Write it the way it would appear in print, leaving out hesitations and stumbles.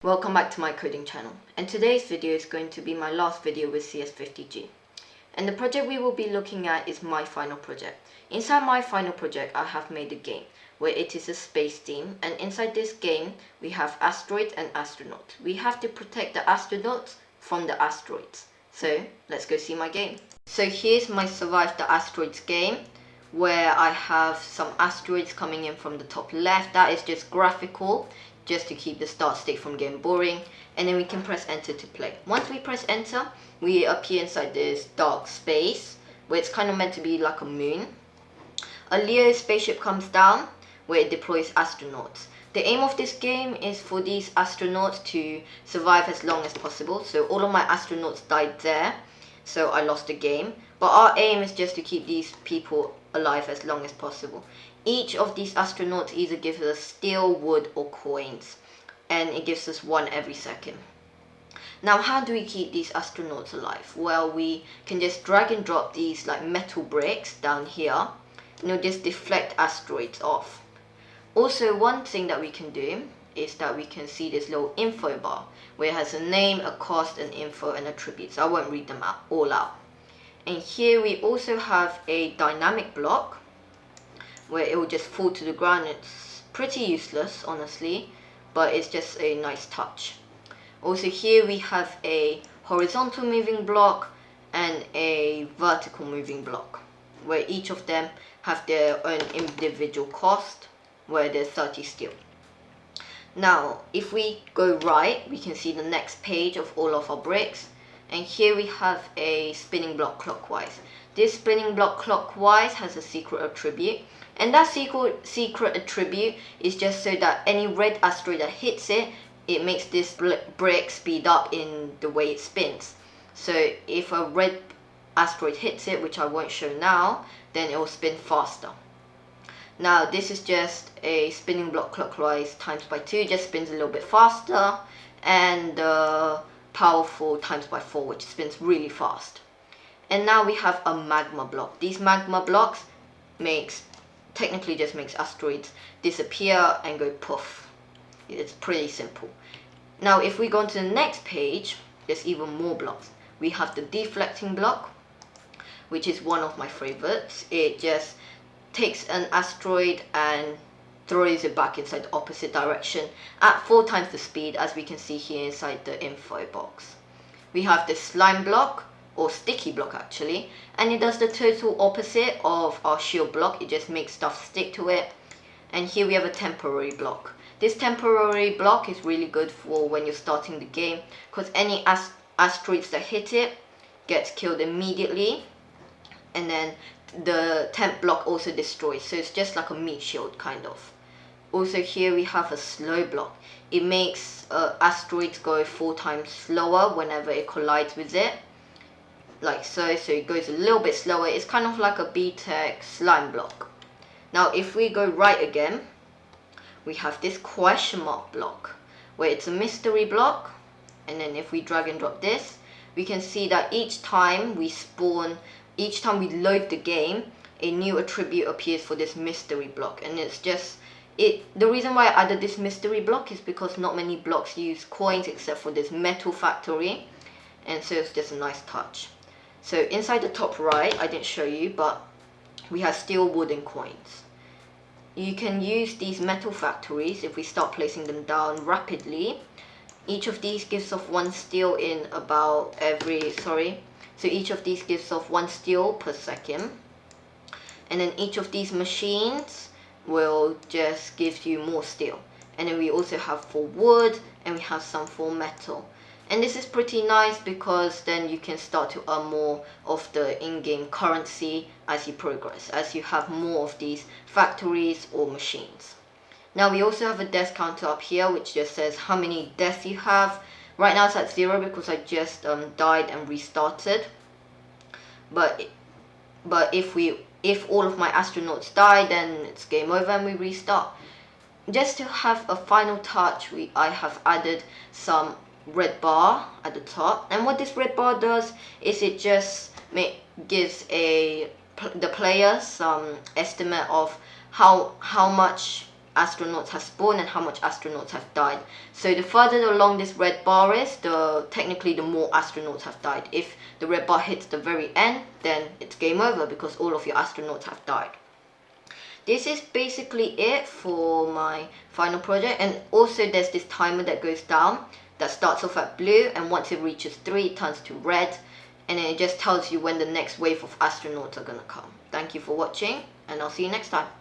Welcome back to my coding channel, and today's video is going to be my last video with CS50G. And the project we will be looking at is my final project. Inside my final project I have made a game where it is a space theme, and inside this game we have asteroids and astronauts. We have to protect the astronauts from the asteroids. So let's go see my game. So here's my Survive the Asteroids game, where I have some asteroids coming in from the top left. That is just graphical, just to keep the start state from getting boring, and then we can press enter to play. Once we press enter, we appear inside this dark space where it's kind of meant to be like a moon. A Leo spaceship comes down where it deploys astronauts. The aim of this game is for these astronauts to survive as long as possible. So all of my astronauts died there, so I lost the game. But our aim is just to keep these people alive as long as possible. Each of these astronauts either gives us steel, wood or coins, and it gives us one every second. Now how do we keep these astronauts alive? Well, we can just drag and drop these like metal bricks down here, and it'll just deflect asteroids off. Also, one thing that we can do is that we can see this little info bar where it has a name, a cost, an info and attributes. I won't read them all out. And here we also have a dynamic block where it will just fall to the ground. It's pretty useless, honestly, but it's just a nice touch. Also here we have a horizontal moving block and a vertical moving block, where each of them have their own individual cost, where there's 30 steel. Now if we go right, we can see the next page of all of our bricks, and here we have a spinning block clockwise. This spinning block clockwise has a secret attribute, and that secret attribute is just so that any red asteroid that hits it, it makes this brick speed up in the way it spins. So if a red asteroid hits it, which I won't show now, then it will spin faster. Now this is just a spinning block clockwise times by 2, just spins a little bit faster, and powerful times by 4, which spins really fast. And now we have a magma block. These magma blocks technically just makes asteroids disappear and go poof. It's pretty simple. Now if we go on to the next page, there's even more blocks. We have the deflecting block, which is one of my favorites. It just takes an asteroid and throws it back inside the opposite direction at 4 times the speed, as we can see here inside the info box. We have the slime block, or sticky block actually, and it does the total opposite of our shield block. It just makes stuff stick to it. And here we have a temporary block. This temporary block is really good for when you're starting the game, because any asteroids that hit it gets killed immediately, and then the temp block also destroys, so it's just like a meat shield kind of. Also here we have a slow block. It makes asteroids go 4 times slower whenever it collides with it, like so. So it goes a little bit slower. It's kind of like a B-Tech slime block. Now if we go right again, we have this question mark block, where it's a mystery block. And then if we drag and drop this, we can see that each time we load the game, a new attribute appears for this mystery block. And it's just the reason why I added this mystery block is because not many blocks use coins except for this metal factory, and so it's just a nice touch. So inside the top right, I didn't show you, but we have steel, wood and coins. You can use these metal factories if we start placing them down rapidly. Each of these gives off 1 steel in about so each of these gives off 1 steel per second. And then each of these machines will just give you more steel. And then we also have for wood, and we have some for metal. And this is pretty nice because then you can start to earn more of the in-game currency as you progress, as you have more of these factories or machines. Now we also have a death counter up here, which just says how many deaths you have. Right now it's at 0 because I just died and restarted. But if all of my astronauts die, then it's game over and we restart. Just to have a final touch, I have added some red bar at the top, and what this red bar does is it just gives the player some estimate of how much astronauts have spawned and how much astronauts have died. So the further along this red bar is, technically the more astronauts have died. If the red bar hits the very end, then it's game over because all of your astronauts have died. This is basically it for my final project, and also there's this timer that goes down that starts off at blue, and once it reaches 3 it turns to red, and then it just tells you when the next wave of astronauts are gonna come. Thank you for watching, and I'll see you next time.